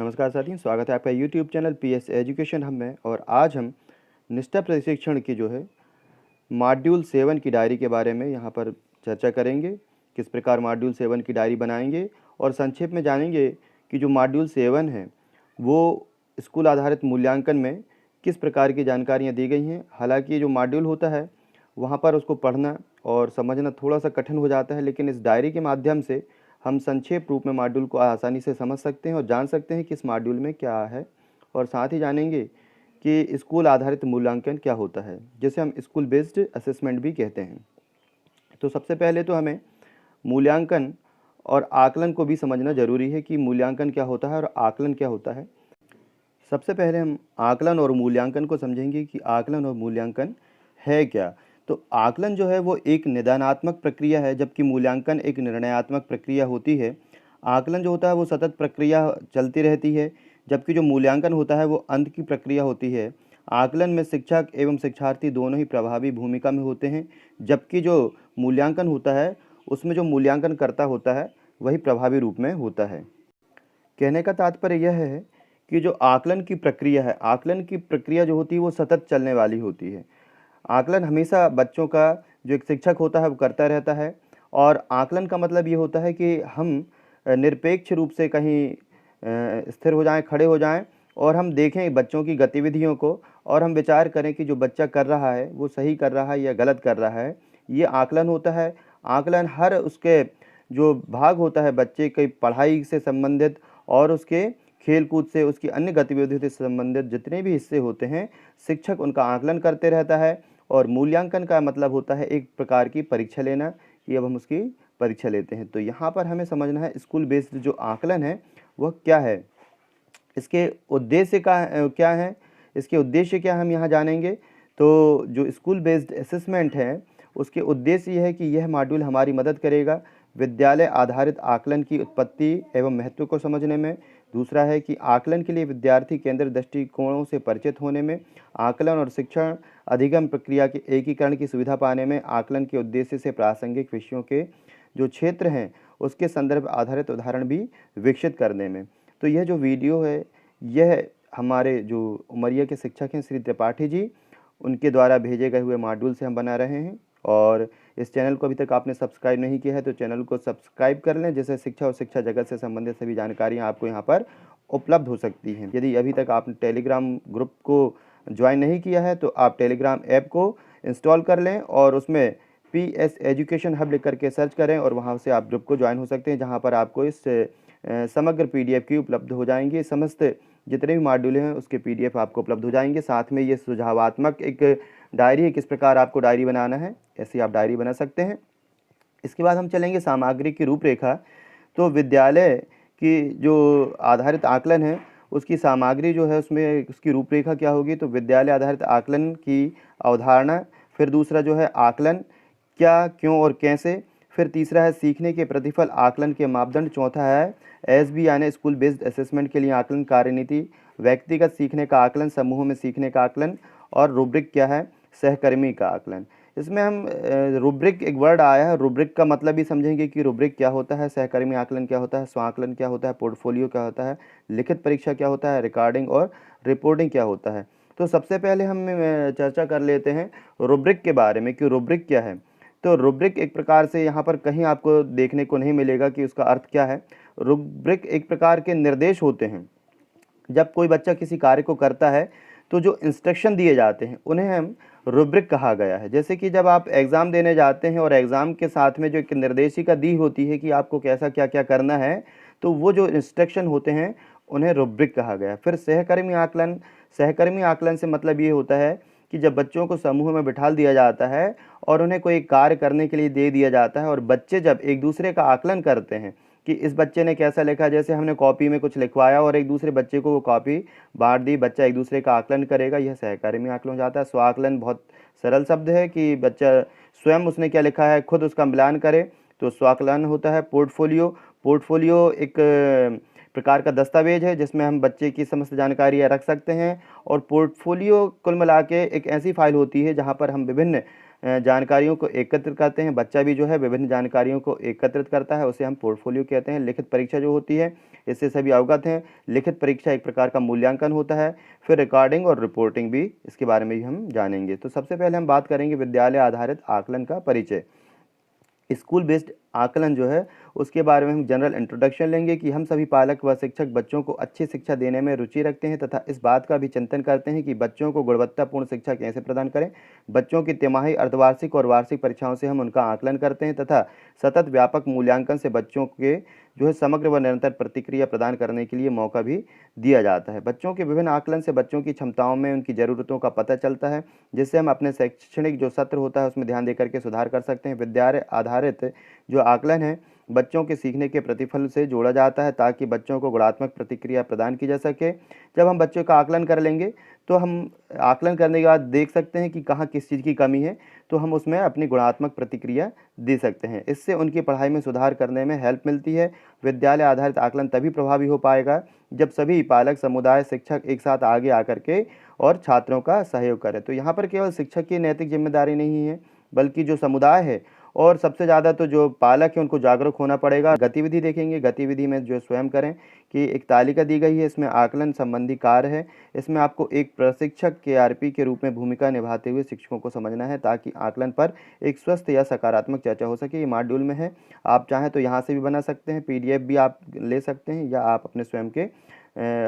नमस्कार साथियों, स्वागत है आपका YouTube channel PS education hub में। और आज हम निष्ठा प्रशिक्षण की जो है मॉड्यूल 7 की डायरी के बारे में यहाँ पर चर्चा करेंगे। किस प्रकार मॉड्यूल 7 की डायरी बनाएंगे और संक्षेप में जानेंगे कि जो मॉड्यूल 7 है वो स्कूल आधारित मूल्यांकन में किस प्रकार की जानकारियाँ दी गई हैं। हालांकि जो मॉड्यूल होता है वहाँ पर उसको पढ़ना और समझना थोड़ा सा कठिन हो जाता है, लेकिन इस डायरी के माध्यम से हम संक्षेप रूप में मॉड्यूल को आसानी से समझ सकते हैं और जान सकते हैं कि इस मॉड्यूल में क्या है। और साथ ही जानेंगे कि स्कूल आधारित मूल्यांकन क्या होता है, जिसे हम स्कूल बेस्ड असेसमेंट भी कहते हैं। तो सबसे पहले तो हमें मूल्यांकन और आकलन को भी समझना ज़रूरी है कि मूल्यांकन क्या होता है और आकलन क्या होता है। सबसे पहले हम आकलन और मूल्यांकन को समझेंगे कि आकलन और मूल्यांकन है क्या। तो आकलन जो है वो एक निदानात्मक प्रक्रिया है, जबकि मूल्यांकन एक निर्णयात्मक प्रक्रिया होती है। आकलन जो होता है वो सतत प्रक्रिया चलती रहती है, जबकि जो मूल्यांकन होता है वो अंत की प्रक्रिया होती है। आकलन में शिक्षक एवं शिक्षार्थी दोनों ही प्रभावी भूमिका में होते हैं, जबकि जो मूल्यांकन होता है उसमें जो मूल्यांकन करता होता है वही प्रभावी रूप में होता है। कहने का तात्पर्य यह है कि जो आकलन की प्रक्रिया है, आकलन की प्रक्रिया जो होती है वो सतत चलने वाली होती है। आकलन हमेशा बच्चों का जो एक शिक्षक होता है वो करता रहता है। और आकलन का मतलब ये होता है कि हम निरपेक्ष रूप से कहीं स्थिर हो जाएं, खड़े हो जाएं और हम देखें बच्चों की गतिविधियों को और हम विचार करें कि जो बच्चा कर रहा है वो सही कर रहा है या गलत कर रहा है। ये आकलन होता है। आकलन हर उसके जो भाग होता है बच्चे की पढ़ाई से संबंधित और उसके खेल-कूद से, उसकी अन्य गतिविधियों से संबंधित जितने भी हिस्से होते हैं, शिक्षक उनका आकलन करते रहता है। और मूल्यांकन का मतलब होता है एक प्रकार की परीक्षा लेना, कि अब हम उसकी परीक्षा लेते हैं। तो यहाँ पर हमें समझना है स्कूल बेस्ड जो आकलन है वह क्या है, इसके उद्देश्य क्या है, इसके उद्देश्य क्या है हम यहाँ जानेंगे। तो जो स्कूल बेस्ड असेसमेंट है उसके उद्देश्य यह है कि यह मॉड्यूल हमारी मदद करेगा विद्यालय आधारित आकलन की उत्पत्ति एवं महत्व को समझने में। दूसरा है कि आकलन के लिए विद्यार्थी केंद्रित दृष्टिकोणों से परिचित होने में। आकलन और शिक्षण अधिगम प्रक्रिया के एकीकरण की सुविधा पाने में। आकलन के उद्देश्य से प्रासंगिक विषयों के जो क्षेत्र हैं उसके संदर्भ आधारित उदाहरण भी विकसित करने में। तो यह जो वीडियो है यह हमारे जो उमरिया के शिक्षक हैं श्री त्रिपाठी जी, उनके द्वारा भेजे गए हुए मॉड्यूल से हम बना रहे हैं। और इस चैनल को अभी तक आपने सब्सक्राइब नहीं किया है तो चैनल को सब्सक्राइब कर लें, जिससे शिक्षा और शिक्षा जगत से संबंधित सभी जानकारियाँ आपको यहाँ पर उपलब्ध हो सकती हैं। यदि अभी तक आपने टेलीग्राम ग्रुप को ज्वाइन नहीं किया है तो आप टेलीग्राम ऐप को इंस्टॉल कर लें और उसमें पीएस एजुकेशन हब लिख करके सर्च करें और वहाँ से आप ग्रुप को ज्वाइन हो सकते हैं, जहाँ पर आपको इस समग्र पीडीएफ की उपलब्ध हो जाएंगे। समस्त जितने भी मॉड्यूल हैं उसके पीडीएफ आपको उपलब्ध हो जाएंगे। साथ में ये सुझावात्मक एक डायरी है, किस प्रकार आपको डायरी बनाना है, ऐसे आप डायरी बना सकते हैं। इसके बाद हम चलेंगे सामग्री की रूपरेखा। तो विद्यालय की जो आधारित आकलन है उसकी सामग्री जो है उसमें उसकी रूपरेखा क्या होगी। तो विद्यालय आधारित आकलन की अवधारणा, फिर दूसरा जो है आकलन क्या, क्यों और कैसे, फिर तीसरा है सीखने के प्रतिफल आकलन के मापदंड, चौथा है एसबी यानी स्कूल बेस्ड असेसमेंट के लिए आकलन कार्यनीति, व्यक्तिगत सीखने का आकलन, समूहों में सीखने का आकलन, और रूब्रिक क्या है, सहकर्मी का आकलन। इसमें हम रूब्रिक एक वर्ड आया है, रूब्रिक का मतलब भी समझेंगे कि रूब्रिक क्या होता है, सहकर्मी आकलन क्या होता है, स्वाकलन क्या होता है, पोर्टफोलियो क्या होता है, लिखित परीक्षा क्या होता है, रिकॉर्डिंग और रिपोर्टिंग क्या होता है। तो सबसे पहले हम चर्चा कर लेते हैं रूब्रिक के बारे में कि रूब्रिक क्या है। तो रूब्रिक एक प्रकार से यहाँ पर कहीं आपको देखने को नहीं मिलेगा कि उसका अर्थ क्या है। रूब्रिक एक प्रकार के निर्देश होते हैं। जब कोई बच्चा किसी कार्य को करता है तो जो इंस्ट्रक्शन दिए जाते हैं उन्हें हम रूब्रिक कहा गया है। जैसे कि जब आप एग्ज़ाम देने जाते हैं और एग्ज़ाम के साथ में जो एक निर्देशिका दी होती है कि आपको कैसा क्या क्या करना है, तो वो जो इंस्ट्रक्शन होते हैं उन्हें रूब्रिक कहा गया है। फिर सहकर्मी आकलन, सहकर्मी आकलन से मतलब ये होता है कि जब बच्चों को समूह में बिठा दिया जाता है और उन्हें कोई कार्य करने के लिए दे दिया जाता है और बच्चे जब एक दूसरे का आकलन करते हैं कि इस बच्चे ने कैसा लिखा, जैसे हमने कॉपी में कुछ लिखवाया और एक दूसरे बच्चे को वो कॉपी बांट दी, बच्चा एक दूसरे का आकलन करेगा, यह सहकर्मी आकलन हो जाता है। स्वाकलन बहुत सरल शब्द है कि बच्चा स्वयं उसने क्या लिखा है खुद उसका मिलान करे, तो स्वाकलन होता है। पोर्टफोलियो, पोर्टफोलियो एक प्रकार का दस्तावेज है जिसमें हम बच्चे की समस्त जानकारियाँ रख सकते हैं। और पोर्टफोलियो कुल मिला के एक ऐसी फाइल होती है जहाँ पर हम विभिन्न जानकारियों को एकत्रित करते हैं। बच्चा भी जो है विभिन्न जानकारियों को एकत्रित करता है, उसे हम पोर्टफोलियो कहते हैं। लिखित परीक्षा जो होती है, इससे सभी अवगत हैं। लिखित परीक्षा एक प्रकार का मूल्यांकन होता है। फिर रिकॉर्डिंग और रिपोर्टिंग भी, इसके बारे में भी हम जानेंगे। तो सबसे पहले हम बात करेंगे विद्यालय आधारित आकलन का परिचय। स्कूल बेस्ड आकलन जो है उसके बारे में हम जनरल इंट्रोडक्शन लेंगे कि हम सभी पालक व शिक्षक बच्चों को अच्छी शिक्षा देने में रुचि रखते हैं तथा इस बात का भी चिंतन करते हैं कि बच्चों को गुणवत्तापूर्ण शिक्षा कैसे प्रदान करें। बच्चों की तिमाही, अर्धवार्षिक और वार्षिक परीक्षाओं से हम उनका आकलन करते हैं तथा सतत व्यापक मूल्यांकन से बच्चों के जो है समग्र व निरंतर प्रतिक्रिया प्रदान करने के लिए मौका भी दिया जाता है। बच्चों के विभिन्न आकलन से बच्चों की क्षमताओं में उनकी ज़रूरतों का पता चलता है, जिससे हम अपने शैक्षणिक जो सत्र होता है उसमें ध्यान देकर के सुधार कर सकते हैं। विद्यालय आधारित जो आकलन है बच्चों के सीखने के प्रतिफल से जोड़ा जाता है ताकि बच्चों को गुणात्मक प्रतिक्रिया प्रदान की जा सके। जब हम बच्चों का आकलन कर लेंगे तो हम आकलन करने के बाद देख सकते हैं कि कहाँ किस चीज़ की कमी है, तो हम उसमें अपनी गुणात्मक प्रतिक्रिया दे सकते हैं। इससे उनकी पढ़ाई में सुधार करने में हेल्प मिलती है। विद्यालय आधारित आकलन तभी प्रभावी हो पाएगा जब सभी पालक, समुदाय, शिक्षक एक साथ आगे आकर के और छात्रों का सहयोग करें। तो यहाँ पर केवल शिक्षक की नैतिक जिम्मेदारी नहीं है, बल्कि जो समुदाय है और सबसे ज़्यादा तो जो पालक है उनको जागरूक होना पड़ेगा। गतिविधि देखेंगे, गतिविधि में जो स्वयं करें कि एक तालिका दी गई है, इसमें आकलन संबंधी कार्य है। इसमें आपको एक प्रशिक्षक केआरपी के रूप में भूमिका निभाते हुए शिक्षकों को समझना है ताकि आकलन पर एक स्वस्थ या सकारात्मक चर्चा हो सके। ये मॉड्यूल में है, आप चाहें तो यहाँ से भी बना सकते हैं, पीडीएफ भी आप ले सकते हैं या आप अपने स्वयं के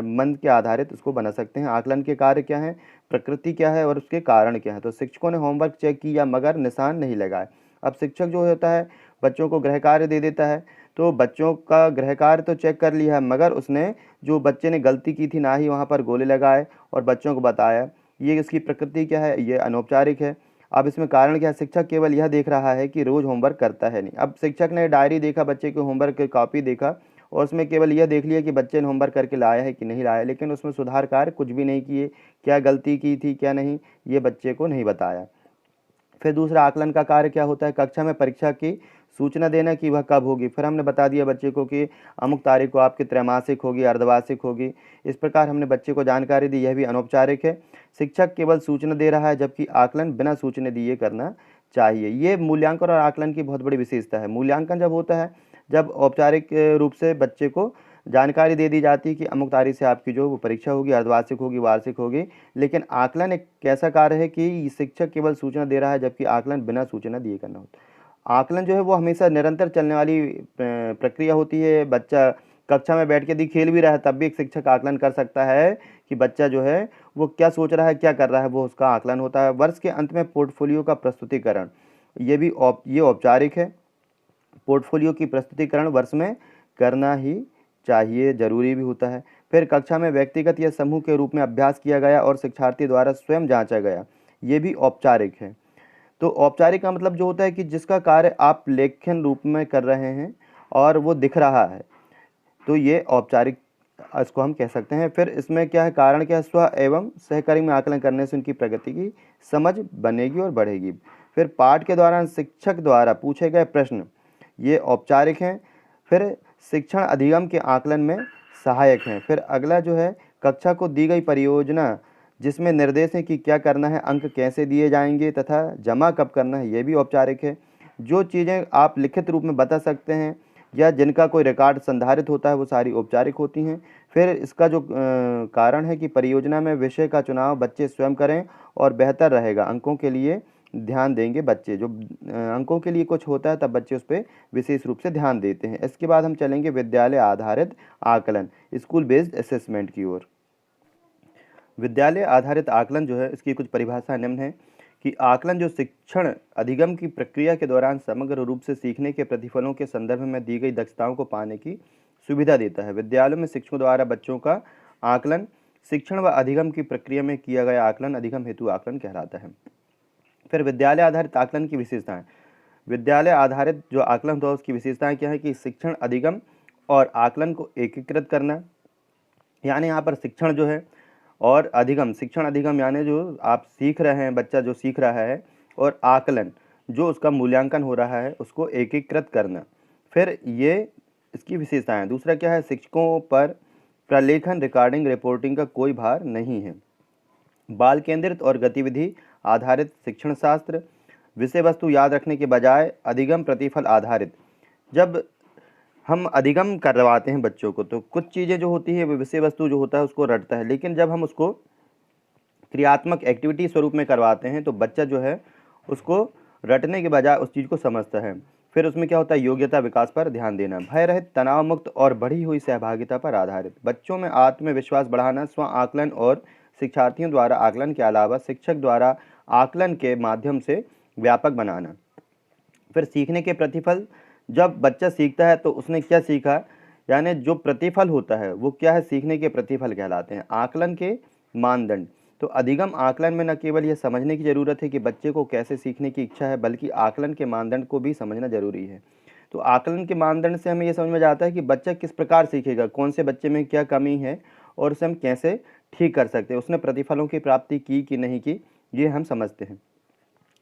मन के आधारित उसको बना सकते हैं। आकलन के कार्य क्या हैं, प्रकृति क्या है और उसके कारण क्या है। तो शिक्षकों ने होमवर्क चेक किया मगर निशान नहीं लगाए। अब शिक्षक जो होता है बच्चों को गृह कार्य दे देता है, तो बच्चों का गृह कार्य तो चेक कर लिया है मगर उसने जो बच्चे ने गलती की थी ना ही वहाँ पर गोले लगाए और बच्चों को बताया। ये इसकी प्रकृति क्या है, ये अनौपचारिक है। अब इसमें कारण क्या है, शिक्षक केवल यह देख रहा है कि रोज़ होमवर्क करता है नहीं। अब शिक्षक ने डायरी देखा, बच्चे के होमवर्क की कॉपी देखा और उसमें केवल यह देख लिया कि बच्चे ने होमवर्क करके लाया है कि नहीं लाया, लेकिन उसमें सुधार कार्य कुछ भी नहीं किए। क्या गलती की थी क्या नहीं, ये बच्चे को नहीं बताया। फिर दूसरा आकलन का कार्य क्या होता है, कक्षा में परीक्षा की सूचना देना कि वह कब होगी। फिर हमने बता दिया बच्चे को कि अमुक तारीख को आपकी त्रैमासिक होगी, अर्धवार्षिक होगी। इस प्रकार हमने बच्चे को जानकारी दी, यह भी अनौपचारिक है। शिक्षक केवल सूचना दे रहा है जबकि आकलन बिना सूचना दिए करना चाहिए। ये मूल्यांकन और आकलन की बहुत बड़ी विशेषता है। मूल्यांकन जब होता है जब औपचारिक रूप से बच्चे को जानकारी दे दी जाती है कि अमुक तारीख से आपकी जो वो परीक्षा होगी, अर्धवार्षिक होगी, वार्षिक होगी। लेकिन आकलन एक कैसा कार्य है कि शिक्षक केवल सूचना दे रहा है जबकि आकलन बिना सूचना दिए करना होता है। आकलन जो है वो हमेशा निरंतर चलने वाली प्रक्रिया होती है। बच्चा कक्षा में बैठ के यदि खेल भी रहा है तब भी एक शिक्षक आकलन कर सकता है कि बच्चा जो है वो क्या सोच रहा है, क्या कर रहा है, वो उसका आकलन होता है। वर्ष के अंत में पोर्टफोलियो का प्रस्तुतिकरण, ये भी ये औपचारिक है। पोर्टफोलियो की प्रस्तुतिकरण वर्ष में करना ही चाहिए, जरूरी भी होता है। फिर कक्षा में व्यक्तिगत या समूह के रूप में अभ्यास किया गया और शिक्षार्थी द्वारा स्वयं जांचा गया, ये भी औपचारिक है। तो औपचारिक का मतलब जो होता है कि जिसका कार्य आप लेखन रूप में कर रहे हैं और वो दिख रहा है, तो ये औपचारिक इसको हम कह सकते हैं। फिर इसमें क्या है, कारण क्या है, स्व एवं सहकारी में आकलन करने से उनकी प्रगति की समझ बनेगी और बढ़ेगी। फिर पाठ के दौरान शिक्षक द्वारा पूछे गए प्रश्न, ये औपचारिक हैं। फिर शिक्षण अधिगम के आकलन में सहायक हैं। फिर अगला जो है, कक्षा को दी गई परियोजना जिसमें निर्देश है कि क्या करना है, अंक कैसे दिए जाएंगे तथा जमा कब करना है, ये भी औपचारिक है। जो चीज़ें आप लिखित रूप में बता सकते हैं या जिनका कोई रिकॉर्ड संधारित होता है वो सारी औपचारिक होती हैं। फिर इसका जो कारण है कि परियोजना में विषय का चुनाव बच्चे स्वयं करें और बेहतर रहेगा, अंकों के लिए ध्यान देंगे बच्चे। जो अंकों के लिए कुछ होता है तब बच्चे उस पर विशेष रूप से ध्यान देते हैं। इसके बाद हम चलेंगे विद्यालय आधारित आकलन, स्कूल बेस्ड असेसमेंट की ओर। विद्यालय आधारित आकलन जो है इसकी कुछ परिभाषा निम्न है कि आकलन जो शिक्षण अधिगम की प्रक्रिया के दौरान समग्र रूप से सीखने के प्रतिफलों के संदर्भ में दी गई दक्षताओं को पाने की सुविधा देता है। विद्यालयों में शिक्षकों द्वारा बच्चों का आकलन शिक्षण व अधिगम की प्रक्रिया में किया गया आकलन अधिगम हेतु आकलन कहलाता है। फिर विद्यालय आधारित आकलन की विशेषताएं। विद्यालय आधारित जो आकलन होता है उसकी विशेषताएं क्या है कि शिक्षण अधिगम और आकलन को एकीकृत करना, यानी यहाँ पर शिक्षण जो है और अधिगम, शिक्षण अधिगम यानी जो आप सीख रहे हैं, बच्चा जो सीख रहा है, और आकलन जो उसका मूल्यांकन हो रहा है उसको एकीकृत करना। फिर ये इसकी विशेषताएं। दूसरा क्या है, शिक्षकों पर प्रलेखन, रिकॉर्डिंग, रिपोर्टिंग का कोई भार नहीं है। बाल केंद्रित और गतिविधि आधारित शिक्षण शास्त्र, विषय वस्तु याद रखने के बजाय अधिगम प्रतिफल आधारित। जब हम अधिगम करवाते हैं बच्चों को तो कुछ चीज़ें जो होती है वो विषय वस्तु जो होता है उसको रटता है, लेकिन जब हम उसको क्रियात्मक एक्टिविटी स्वरूप में करवाते हैं तो बच्चा जो है उसको रटने के बजाय उस चीज़ को समझता है। फिर उसमें क्या होता है, योग्यता विकास पर ध्यान देना, भय रहित, तनाव मुक्त और बढ़ी हुई सहभागिता पर आधारित। बच्चों में आत्मविश्वास बढ़ाना, स्व आकलन और शिक्षार्थियों द्वारा आकलन के अलावा शिक्षक द्वारा आकलन के माध्यम से व्यापक बनाना। फिर सीखने के प्रतिफल, जब बच्चा सीखता है तो उसने क्या सीखा, यानी जो प्रतिफल होता है वो क्या है, सीखने के प्रतिफल कहलाते हैं। आकलन के मानदंड, तो अधिगम आकलन में न केवल यह समझने की ज़रूरत है कि बच्चे को कैसे सीखने की इच्छा है, बल्कि आकलन के मानदंड को भी समझना जरूरी है। तो आकलन के मानदंड से हमें यह समझ में जाता है कि बच्चा किस प्रकार सीखेगा, कौन से बच्चे में क्या कमी है और उसे हम कैसे ठीक कर सकते हैं, उसने प्रतिफलों की प्राप्ति की कि नहीं की, ये हम समझते हैं।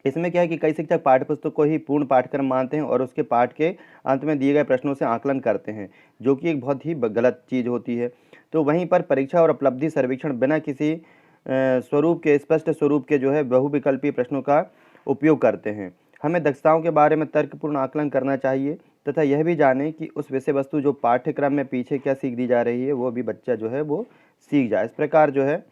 इसमें क्या है कि कई शिक्षक पाठ्यपुस्तक को ही पूर्ण पाठ्यक्रम मानते हैं और उसके पाठ के अंत में दिए गए प्रश्नों से आकलन करते हैं, जो कि एक बहुत ही गलत चीज़ होती है। तो वहीं पर परीक्षा और उपलब्धि सर्वेक्षण बिना किसी स्वरूप के, स्पष्ट स्वरूप के जो है बहुविकल्पीय प्रश्नों का उपयोग करते हैं। हमें दक्षताओं के बारे में तर्कपूर्ण आकलन करना चाहिए तथा यह भी जाने कि उस विषय वस्तु जो पाठ्यक्रम में पीछे क्या सीख दी जा रही है वो भी बच्चा जो है वो सीख जाए। इस प्रकार जो है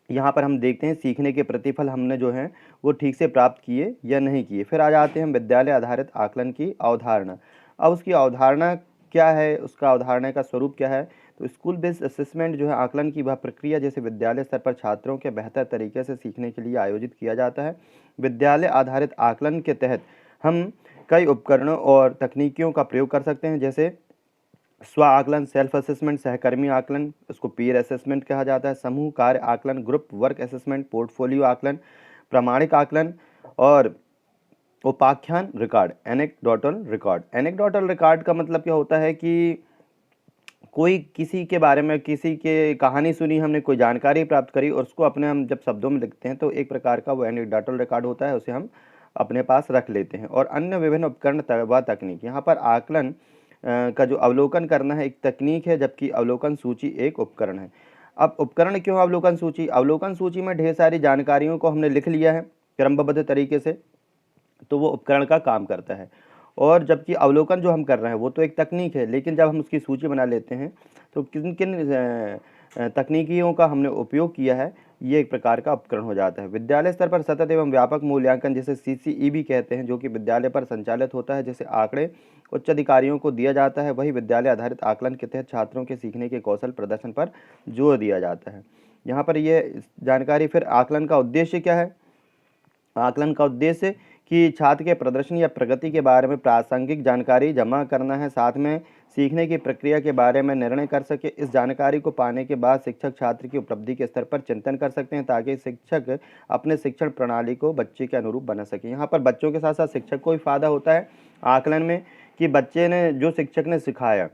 यहाँ पर हम देखते हैं सीखने के प्रतिफल हमने जो है वो ठीक से प्राप्त किए या नहीं किए। फिर आ जाते हैं हम विद्यालय आधारित आकलन की अवधारणा। अब उसकी अवधारणा क्या है, उसका अवधारणा का स्वरूप क्या है, तो स्कूल बेस्ड असेसमेंट जो है आकलन की वह प्रक्रिया जैसे विद्यालय स्तर पर छात्रों के बेहतर तरीके से सीखने के लिए आयोजित किया जाता है। विद्यालय आधारित आकलन के तहत हम कई उपकरणों और तकनीकियों का प्रयोग कर सकते हैं, जैसे स्व आकलन, सेल्फ असेसमेंट, सहकर्मी आकलन, उसको पीयर असेसमेंट कहा जाता है, समूह कार्य आकलन, ग्रुप वर्क असेसमेंट, पोर्टफोलियो आकलन, प्रामाणिक आकलन और उपाख्यान record, anecdotal record. Anecdotal record का मतलब क्या होता है कि कोई किसी के बारे में, किसी के कहानी सुनी, हमने कोई जानकारी प्राप्त करी और उसको अपने हम जब शब्दों में लिखते हैं तो एक प्रकार का वो एनेक्डोटल रिकॉर्ड होता है, उसे हम अपने पास रख लेते हैं। और अन्य विभिन्न उपकरण व तकनीक, यहाँ पर आकलन का जो अवलोकन करना है एक तकनीक है, जबकि अवलोकन सूची एक उपकरण है। अब उपकरण क्यों अवलोकन सूची, अवलोकन सूची में ढेर सारी जानकारियों को हमने लिख लिया है क्रमबद्ध तरीके से, तो वो उपकरण का काम करता है। और जबकि अवलोकन जो हम कर रहे हैं वो तो एक तकनीक है, लेकिन जब हम उसकी सूची बना लेते हैं तो किन किन तकनीकियों का हमने उपयोग किया है, ये एक प्रकार का उपकरण हो जाता है। विद्यालय स्तर पर सतत एवं व्यापक मूल्यांकन, जिसे CCEB कहते हैं, जो कि विद्यालय पर संचालित होता है, जैसे आंकड़े उच्च अधिकारियों को दिया जाता है, वही विद्यालय आधारित आकलन के तहत छात्रों के सीखने के कौशल प्रदर्शन पर जोर दिया जाता है। यहाँ पर ये जानकारी, फिर आकलन का उद्देश्य क्या है, आकलन का उद्देश्य कि छात्र के प्रदर्शन या प्रगति के बारे में प्रासंगिक जानकारी जमा करना है, साथ में सीखने की प्रक्रिया के बारे में निर्णय कर सके। इस जानकारी को पाने के बाद शिक्षक छात्र की उपलब्धि के स्तर पर चिंतन कर सकते हैं, ताकि शिक्षक अपने शिक्षण प्रणाली को बच्चे के अनुरूप बना सके। यहाँ पर बच्चों के साथ साथ शिक्षक को भी फायदा होता है आकलन में, कि बच्चे ने जो शिक्षक ने सिखाया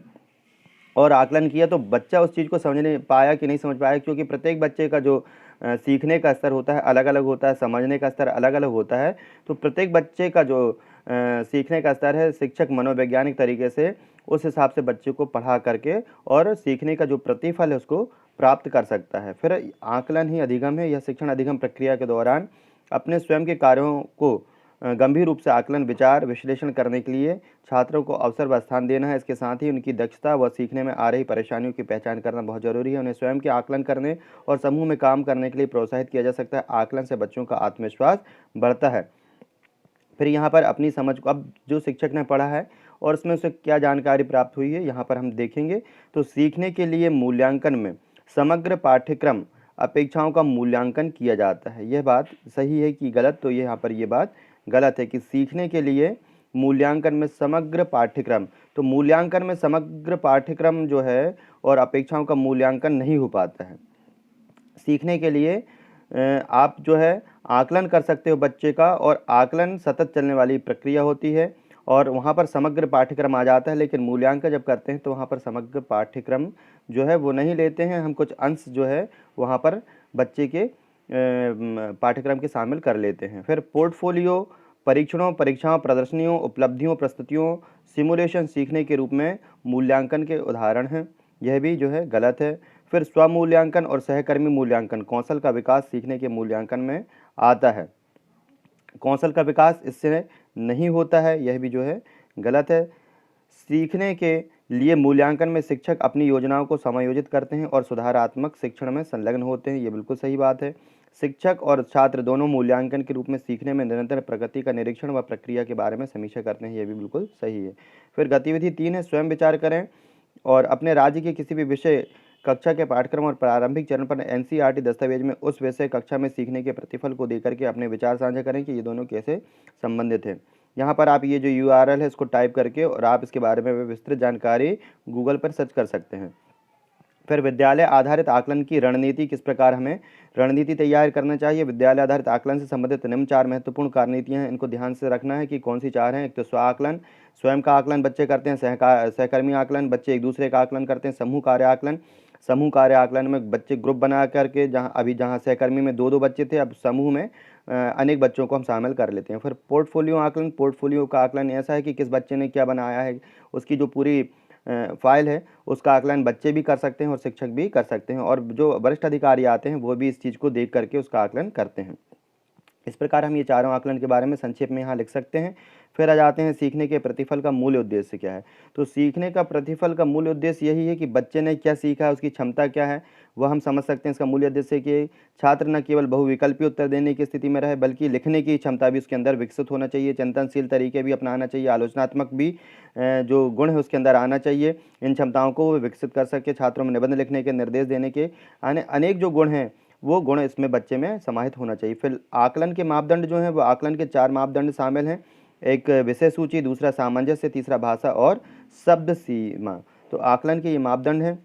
और आकलन किया तो बच्चा उस चीज़ को समझ पाया कि नहीं समझ पाया, क्योंकि प्रत्येक बच्चे का जो सीखने का स्तर होता है अलग अलग होता है, समझने का स्तर अलग अलग होता है। तो प्रत्येक बच्चे का जो सीखने का स्तर है, शिक्षक मनोवैज्ञानिक तरीके से उस हिसाब से बच्चे को पढ़ा करके और सीखने का जो प्रतिफल है उसको प्राप्त कर सकता है। फिर आकलन ही अधिगम है। यह शिक्षण अधिगम प्रक्रिया के दौरान अपने स्वयं के कार्यों को गंभीर रूप से आकलन, विचार, विश्लेषण करने के लिए छात्रों को अवसर व स्थान देना है। इसके साथ ही उनकी दक्षता व सीखने में आ रही परेशानियों की पहचान करना बहुत जरूरी है। उन्हें स्वयं के आकलन करने और समूह में काम करने के लिए प्रोत्साहित किया जा सकता है। आकलन से बच्चों का आत्मविश्वास बढ़ता है। फिर यहाँ पर अपनी समझ को, अब जो शिक्षक ने पढ़ा है और उसमें उसे क्या जानकारी प्राप्त हुई है, यहाँ पर हम देखेंगे। तो सीखने के लिए मूल्यांकन में समग्र पाठ्यक्रम अपेक्षाओं का मूल्यांकन किया जाता है। यह बात सही है कि गलत, तो यहाँ पर ये बात गलत है कि सीखने के लिए मूल्यांकन में समग्र पाठ्यक्रम, तो मूल्यांकन में समग्र पाठ्यक्रम जो है और अपेक्षाओं का मूल्यांकन नहीं हो पाता है। सीखने के लिए आप जो है आकलन कर सकते हो बच्चे का, और आकलन सतत चलने वाली प्रक्रिया होती है और वहाँ पर समग्र पाठ्यक्रम आ जाता है। लेकिन मूल्यांकन जब करते हैं तो वहाँ पर समग्र पाठ्यक्रम जो है वो नहीं लेते हैं, हम कुछ अंश जो है वहाँ पर बच्चे के पाठ्यक्रम के शामिल कर लेते हैं। फिर पोर्टफोलियो परीक्षणों, परीक्षाओं, प्रदर्शनियों, उपलब्धियों, प्रस्तुतियों, सिमुलेशन सीखने के रूप में मूल्यांकन के उदाहरण हैं, यह भी जो है गलत है। फिर स्वमूल्यांकन और सहकर्मी मूल्यांकन कौशल का विकास सीखने के मूल्यांकन में आता है। कौशल का विकास इससे नहीं होता है, यह भी जो है गलत है। सीखने के लिए मूल्यांकन में शिक्षक अपनी योजनाओं को समायोजित करते हैं और सुधारात्मक शिक्षण में संलग्न होते हैं, ये बिल्कुल सही बात है। शिक्षक और छात्र दोनों मूल्यांकन के रूप में सीखने में निरंतर प्रगति का निरीक्षण व प्रक्रिया के बारे में समीक्षा करते हैं, ये भी बिल्कुल सही है। फिर गतिविधि 3 है, स्वयं विचार करें और अपने राज्य के किसी भी विषय कक्षा के पाठ्यक्रम और प्रारंभिक चरण पर एनसीईआरटी दस्तावेज में उस विषय कक्षा में सीखने के प्रतिफल को देकर के अपने विचार साझा करें कि ये दोनों कैसे संबंधित हैं। यहाँ पर आप ये जो URL है इसको टाइप करके और आप इसके बारे में विस्तृत जानकारी गूगल पर सर्च कर सकते हैं। फिर विद्यालय आधारित आकलन की रणनीति, किस प्रकार हमें रणनीति तैयार करना चाहिए। विद्यालय आधारित आकलन से संबंधित निम्न 4 महत्वपूर्ण कार्यनीतियां हैं, इनको ध्यान से रखना है कि कौन सी 4 हैं। एक तो स्व आकलन, स्वयं का आकलन बच्चे करते हैं। सहकर्मी आकलन, बच्चे एक दूसरे का आकलन करते हैं। समूह कार्य आकलन, समूह कार्य आकलन में बच्चे ग्रुप बना करके, जहाँ सहकर्मी में 2-2 बच्चे थे, अब समूह में अनेक बच्चों को हम शामिल कर लेते हैं। फिर पोर्टफोलियो आकलन, पोर्टफोलियो का आकलन ऐसा है कि किस बच्चे ने क्या बनाया है, उसकी जो पूरी फाइल है उसका आकलन बच्चे भी कर सकते हैं और शिक्षक भी कर सकते हैं, और जो वरिष्ठ अधिकारी आते हैं वो भी इस चीज़ को देख करके उसका आकलन करते हैं। इस प्रकार हम ये चारों आकलन के बारे में संक्षेप में यहाँ लिख सकते हैं। फिर आ जाते हैं सीखने के प्रतिफल का मूल उद्देश्य क्या है। तो सीखने का प्रतिफल का मूल उद्देश्य यही है कि बच्चे ने क्या सीखा है, उसकी क्षमता क्या है, वह हम समझ सकते हैं। इसका मूल उद्देश्य है कि छात्र न केवल बहुविकल्पी उत्तर देने की स्थिति में रहे, बल्कि लिखने की क्षमता भी उसके अंदर विकसित होना चाहिए, चिंतनशील तरीके भी अपनाना चाहिए, आलोचनात्मक भी जो गुण है उसके अंदर आना चाहिए। इन क्षमताओं को वो विकसित कर सके। छात्रों में निबंध लिखने के, निर्देश देने के अनेक जो गुण हैं वो गुण इसमें बच्चे में समाहित होना चाहिए। फिर आकलन के मापदंड जो हैं वो आकलन के 4 मापदंड शामिल हैं। एक विषय सूची, दूसरा सामंजस्य, तीसरा भाषा और शब्द सीमा। तो आकलन के ये मापदंड हैं,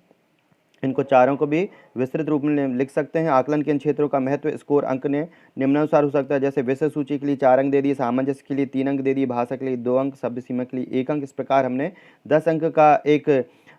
इनको चारों को भी विस्तृत रूप में लिख सकते हैं। आकलन के इन क्षेत्रों का महत्व स्कोर अंक ने निम्नानुसार हो सकता है, जैसे विषय सूची के लिए 4 अंक दे दिए, सामंजस्य के लिए 3 अंक दे दिए, भाषा के लिए 2 अंक, शब्द सीमा के लिए 1 अंक। इस प्रकार हमने 10 अंक का एक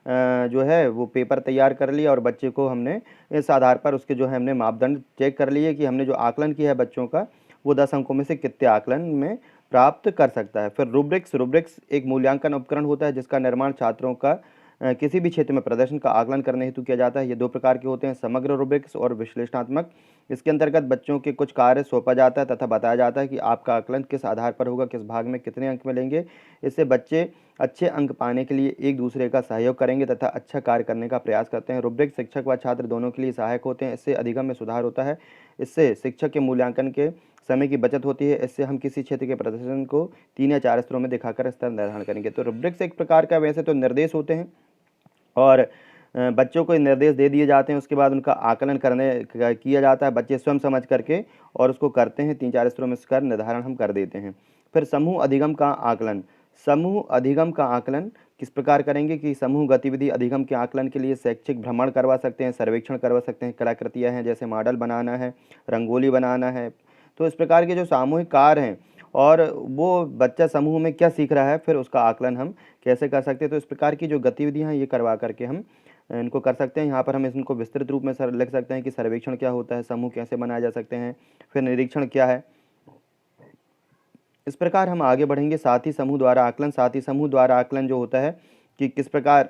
जो है वो पेपर तैयार कर लिया और बच्चे को हमने इस आधार पर उसके जो है हमने मापदंड चेक कर लिए कि हमने जो आकलन किया है बच्चों का वो 10 अंकों में से कितने आकलन में प्राप्त कर सकता है। फिर रूब्रिक्स एक मूल्यांकन उपकरण होता है जिसका निर्माण छात्रों का किसी भी क्षेत्र में प्रदर्शन का आकलन करने हेतु किया जाता है। ये 2 प्रकार के होते हैं, समग्र रूब्रिक्स और विश्लेषणात्मक। इसके अंतर्गत बच्चों के कुछ कार्य सौंपा जाता है तथा बताया जाता है कि आपका आकलन किस आधार पर होगा, किस भाग में कितने अंक मिलेंगे। इससे बच्चे अच्छे अंक पाने के लिए एक दूसरे का सहयोग करेंगे तथा अच्छा कार्य करने का प्रयास करते हैं। रूब्रिक्स शिक्षक व छात्र दोनों के लिए सहायक होते हैं। इससे अधिगम में सुधार होता है। इससे शिक्षक के मूल्यांकन के समय की बचत होती है। इससे हम किसी क्षेत्र के प्रदर्शन को 3 या 4 स्तरों में दिखाकर स्तर निर्धारण करेंगे। तो रूब्रिक्स एक प्रकार का वैसे तो निर्देश होते हैं और बच्चों को निर्देश दे दिए जाते हैं, उसके बाद उनका आकलन किया जाता है। बच्चे स्वयं समझ करके और उसको करते हैं, 3-4 स्तरों में इसका निर्धारण हम कर देते हैं। फिर समूह अधिगम का आकलन। समूह अधिगम का आकलन किस प्रकार करेंगे कि समूह गतिविधि अधिगम के आकलन के लिए शैक्षिक भ्रमण करवा सकते हैं, सर्वेक्षण करवा सकते हैं, कलाकृतियाँ हैं जैसे मॉडल बनाना है, रंगोली बनाना है। तो इस प्रकार के जो सामूहिक कार्य हैं और वो बच्चा समूह में क्या सीख रहा है फिर उसका आकलन हम कैसे कर सकते हैं। तो इस प्रकार की जो गतिविधियां हैं ये करवा करके हम इनको कर सकते हैं। यहाँ पर हम इनको विस्तृत रूप में लिख सकते हैं कि सर्वेक्षण क्या होता है, समूह कैसे बनाए जा सकते हैं, फिर निरीक्षण क्या है। इस प्रकार हम आगे बढ़ेंगे। साथी समूह द्वारा आकलन। साथी समूह द्वारा आकलन जो होता है कि किस प्रकार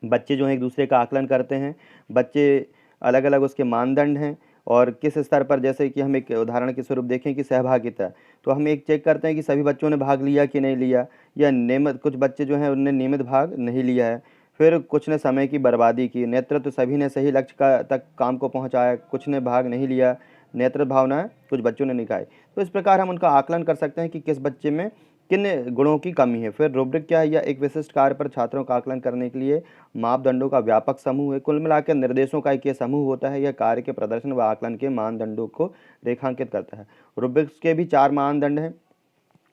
बच्चे जो है एक दूसरे का आकलन करते हैं। बच्चे अलग अलग उसके मानदंड हैं और किस स्तर पर, जैसे कि हम एक उदाहरण के स्वरूप देखें कि सहभागिता, तो हम एक चेक करते हैं कि सभी बच्चों ने भाग लिया कि नहीं लिया, या नियमित कुछ बच्चे जो हैं उनने नियमित भाग नहीं लिया है। फिर कुछ ने समय की बर्बादी की। नेतृत्व, सभी ने सही लक्ष्य तक काम को पहुंचाया, कुछ ने भाग नहीं लिया। नेतृत्व भावना कुछ बच्चों ने निभाई। तो इस प्रकार हम उनका आकलन कर सकते हैं कि किस बच्चे में किन गुणों की कमी है। फिर रूब्रिक क्या है, या एक विशिष्ट कार्य पर छात्रों का आकलन करने के लिए मापदंडों का व्यापक समूह है। कुल मिलाकर निर्देशों का एक ये समूह होता है। यह कार्य के प्रदर्शन व आकलन के मानदंडों को रेखांकित करता है। रूब्रिक्स के भी 4 मानदंड हैं।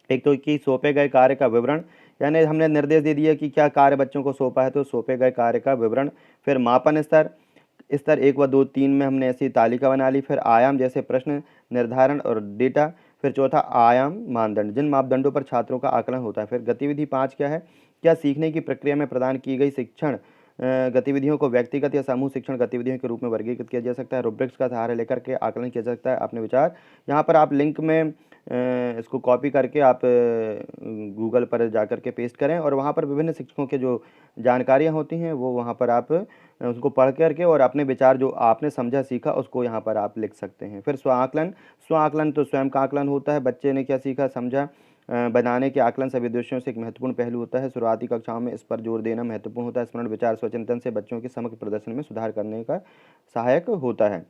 एक तो कि सौंपे गए कार्य का विवरण, यानी हमने निर्देश दे दिया कि क्या कार्य बच्चों को सौंपा है, तो सौंपे गए कार्य का विवरण। फिर मापन स्तर, स्तर 1 व 2, 3 में हमने ऐसी तालिका बना ली। फिर आयाम, जैसे प्रश्न, निर्धारण और डेटा। फिर चौथा आयाम मानदंड, जिन मापदंडों पर छात्रों का आकलन होता है। फिर गतिविधि 5 क्या है, क्या सीखने की प्रक्रिया में प्रदान की गई शिक्षण गतिविधियों को व्यक्तिगत या समूह शिक्षण गतिविधियों के रूप में वर्गीकृत किया जा सकता है। रूब्रिक्स का सहारा लेकर के आकलन किया जा सकता है अपने विचार। यहाँ पर आप लिंक में इसको कॉपी करके आप गूगल पर जाकर के पेस्ट करें और वहाँ पर विभिन्न शिक्षकों के जो जानकारियाँ होती हैं वो वहाँ पर आप उसको पढ़ करके और अपने विचार जो आपने समझा सीखा उसको यहाँ पर आप लिख सकते हैं। फिर स्व आकलन तो स्वयं का आकलन होता है, बच्चे ने क्या सीखा समझा। बनाने के आकलन सभी उद्देश्यों से एक महत्वपूर्ण पहलू होता है। शुरुआती कक्षाओं में इस पर जोर देना महत्वपूर्ण होता है। स्मरण, विचार, स्वचिंतन से बच्चों के समग्र प्रदर्शन में सुधार करने का सहायक होता है।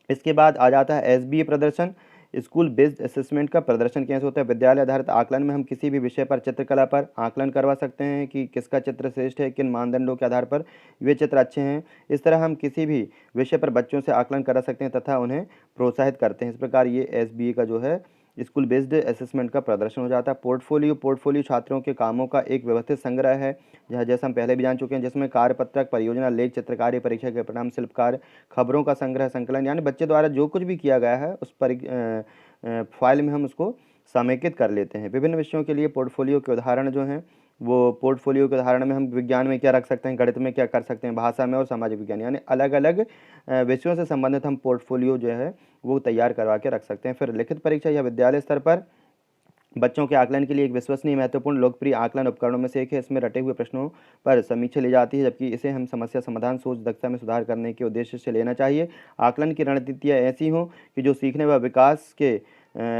इसके बाद आ जाता है एसबीए प्रदर्शन। स्कूल बेस्ड असेसमेंट का प्रदर्शन कैसे होता है। विद्यालय आधारित आकलन में हम किसी भी विषय पर चित्रकला पर आकलन करवा सकते हैं कि किसका चित्र श्रेष्ठ है, किन मानदंडों के आधार पर वे चित्र अच्छे हैं। इस तरह हम किसी भी विषय पर बच्चों से आकलन करा सकते हैं तथा उन्हें प्रोत्साहित करते हैं। इस प्रकार ये एसबीए का जो है स्कूल बेस्ड असेसमेंट का प्रदर्शन हो जाता है। पोर्टफोलियो छात्रों के कामों का एक व्यवस्थित संग्रह है, जैसा हम पहले भी जान चुके हैं, जिसमें कार्यपत्रक, परियोजना, लेख, चित्रकारी, परीक्षा के परिणाम, शिल्पकार, खबरों का संग्रह, संकलन, यानी बच्चे द्वारा जो कुछ भी किया गया है उस पर फाइल में हम उसको समेकित कर लेते हैं। विभिन्न विषयों के लिए पोर्टफोलियो के उदाहरण जो हैं वो पोर्टफोलियो के उदाहरण में हम विज्ञान में क्या रख सकते हैं, गणित में क्या कर सकते हैं, भाषा में और सामाजिक विज्ञान, यानी अलग अलग विषयों से संबंधित हम पोर्टफोलियो जो है वो तैयार करवा के रख सकते हैं। फिर लिखित परीक्षा या विद्यालय स्तर पर बच्चों के आकलन के लिए एक विश्वसनीय, महत्वपूर्ण, लोकप्रिय आकलन उपकरणों में से एक है। इसमें रटे हुए प्रश्नों पर समीक्षा ली जाती है, जबकि इसे हम समस्या समाधान, सोच, दक्षता में सुधार करने के उद्देश्य से लेना चाहिए। आकलन की रणनीतियाँ ऐसी हों कि जो सीखने व विकास के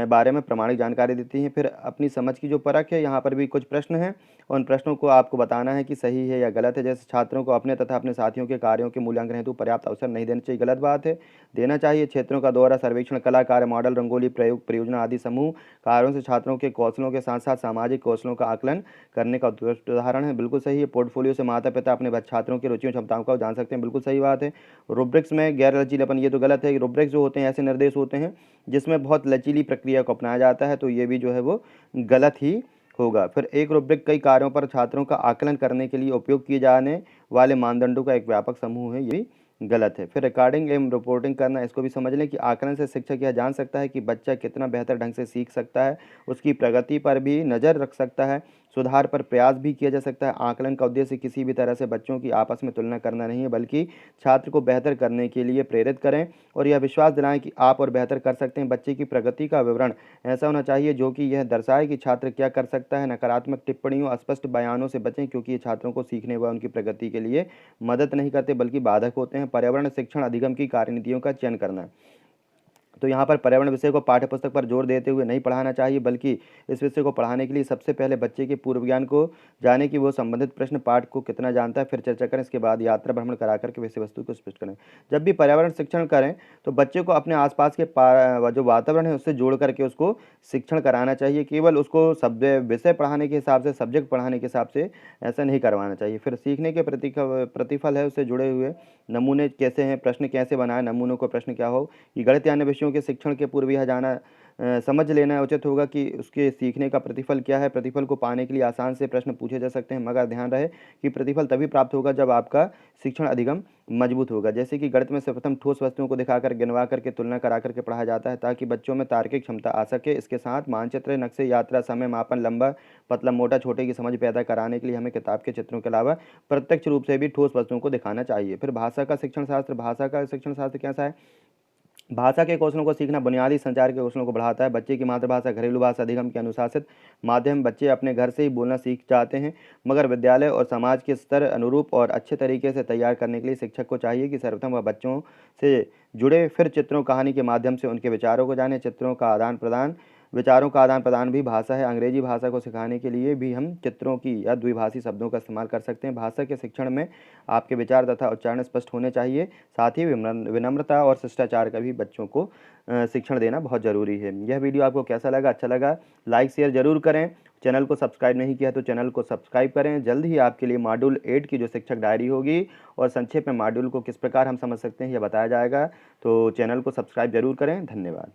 बारे में प्रामाणिक जानकारी देती हैं। फिर अपनी समझ की जो परख है, यहाँ पर भी कुछ प्रश्न हैं और उन प्रश्नों को आपको बताना है कि सही है या गलत है। जैसे छात्रों को अपने तथा अपने साथियों के कार्यों के मूल्यांकन हेतु पर्याप्त अवसर नहीं देना चाहिए, गलत बात है, देना चाहिए। क्षेत्रों का दौरा, सर्वेक्षण, कला कार्य, मॉडल, रंगोली, प्रयोग, परियोजना आदि समूह कार्यों से छात्रों के कौशलों के साथ साथ सामाजिक कौशलों का आकलन करने का उत्कृष्ट उदाहरण है, बिल्कुल सही है। पोर्टफोलियो से माता पिता अपने छात्रों की रुचियों क्षमताओं को जान सकते हैं, बिल्कुल सही बात है। रूब्रिक्स में गैर लचीलापन, ये तो गलत है। रूब्रिक्स जो होते हैं ऐसे निर्देश होते हैं जिसमें बहुत लचीली प्रक्रिया को अपनाया जाता है, तो ये भी जो है वो गलत ही होगा। फिर एक रूब्रिक कई कार्यों पर छात्रों का आकलन करने के लिए उपयोग किए जाने वाले मानदंडों का एक व्यापक समूह है, ये भी गलत है। फिर रिकॉर्डिंग एवं रिपोर्टिंग करना, इसको भी समझ लें कि आकलन से शिक्षक यह जान सकता है कि बच्चा कितना बेहतर ढंग से सीख सकता है, उसकी प्रगति पर भी नज़र रख सकता है, सुधार पर प्रयास भी किया जा सकता है। आकलन का उद्देश्य किसी भी तरह से बच्चों की आपस में तुलना करना नहीं है, बल्कि छात्र को बेहतर करने के लिए प्रेरित करें और यह विश्वास दिलाएं कि आप और बेहतर कर सकते हैं। बच्चे की प्रगति का विवरण ऐसा होना चाहिए जो कि यह दर्शाए कि छात्र क्या कर सकता है। नकारात्मक टिप्पणियों, अस्पष्ट बयानों से बचें, क्योंकि ये छात्रों को सीखने व उनकी प्रगति के लिए मदद नहीं करते बल्कि बाधक होते हैं। पर्यावरण शिक्षण अधिगम की कार्यनीतियों का चयन करना, तो यहाँ पर पर्यावरण विषय को पाठ्यपुस्तक पर जोर देते हुए नहीं पढ़ाना चाहिए, बल्कि इस विषय को पढ़ाने के लिए सबसे पहले बच्चे के पूर्व ज्ञान को जाने कि वो संबंधित प्रश्न पाठ को कितना जानता है, फिर चर्चा करें। इसके बाद यात्रा भ्रमण करा करके विषय वस्तु को स्पष्ट करें। जब भी पर्यावरण शिक्षण करें तो बच्चे को अपने आसपास के जो वातावरण है उससे जोड़ करके उसको शिक्षण कराना चाहिए। केवल उसको विषय पढ़ाने के हिसाब से, सब्जेक्ट पढ़ाने के हिसाब से ऐसा नहीं करवाना चाहिए। फिर सीखने के प्रतिफल है उससे जुड़े हुए नमूने कैसे हैं, प्रश्न कैसे बनाए, नमूनों को प्रश्न क्या हो, कि गणित अन्य विषयों के शिक्षण के पूर्व यह जाना समझ लेना उचित होगा कि उसके सीखने का प्रतिफल क्या है। प्रतिफल को पाने के लिए आसान से प्रश्न पूछे जा सकते हैं, मगर ध्यान रहे कि प्रतिफल तभी प्राप्त होगा जब आपका शिक्षण अधिगम मजबूत होगा। जैसे कि गणित में सर्वप्रथम ठोस वस्तुओं को दिखाकर, गिनवा करके, तुलना करा करके पढ़ाया जाता है ताकि बच्चों में तार्किक क्षमता आ सके। इसके साथ मानचित्र, नक्शे, यात्रा, समय मापन, लंबा पतला मोटा छोटे की समझ पैदा कराने के लिए हमें किताब के चित्रों के अलावा प्रत्यक्ष रूप से भी ठोस वस्तुओं को दिखाना चाहिए। फिर भाषा का शिक्षण शास्त्र। भाषा का शिक्षण शास्त्र कैसा है? भाषा के कौशलों को सीखना बुनियादी संचार के कौशलों को बढ़ाता है। बच्चे की मातृभाषा, घरेलू भाषा अधिगम के अनुशासित माध्यम बच्चे अपने घर से ही बोलना सीख जाते हैं, मगर विद्यालय और समाज के स्तर अनुरूप और अच्छे तरीके से तैयार करने के लिए शिक्षक को चाहिए कि सर्वप्रथम वह बच्चों से जुड़े, फिर चित्रों, कहानी के माध्यम से उनके विचारों को जाने। चित्रों का आदान प्रदान, विचारों का आदान प्रदान भी भाषा है। अंग्रेजी भाषा को सिखाने के लिए भी हम चित्रों की या द्विभाषी शब्दों का इस्तेमाल कर सकते हैं। भाषा के शिक्षण में आपके विचार तथा उच्चारण स्पष्ट होने चाहिए। साथ ही विनम्रता और शिष्टाचार का भी बच्चों को शिक्षण देना बहुत ज़रूरी है। यह वीडियो आपको कैसा लगा? अच्छा लगा लाइक शेयर जरूर करें। चैनल को सब्सक्राइब नहीं किया तो चैनल को सब्सक्राइब करें। जल्द ही आपके लिए मॉड्यूल 8 की जो शिक्षक डायरी होगी और संक्षेप में मॉड्यूल को किस प्रकार हम समझ सकते हैं यह बताया जाएगा, तो चैनल को सब्सक्राइब जरूर करें। धन्यवाद।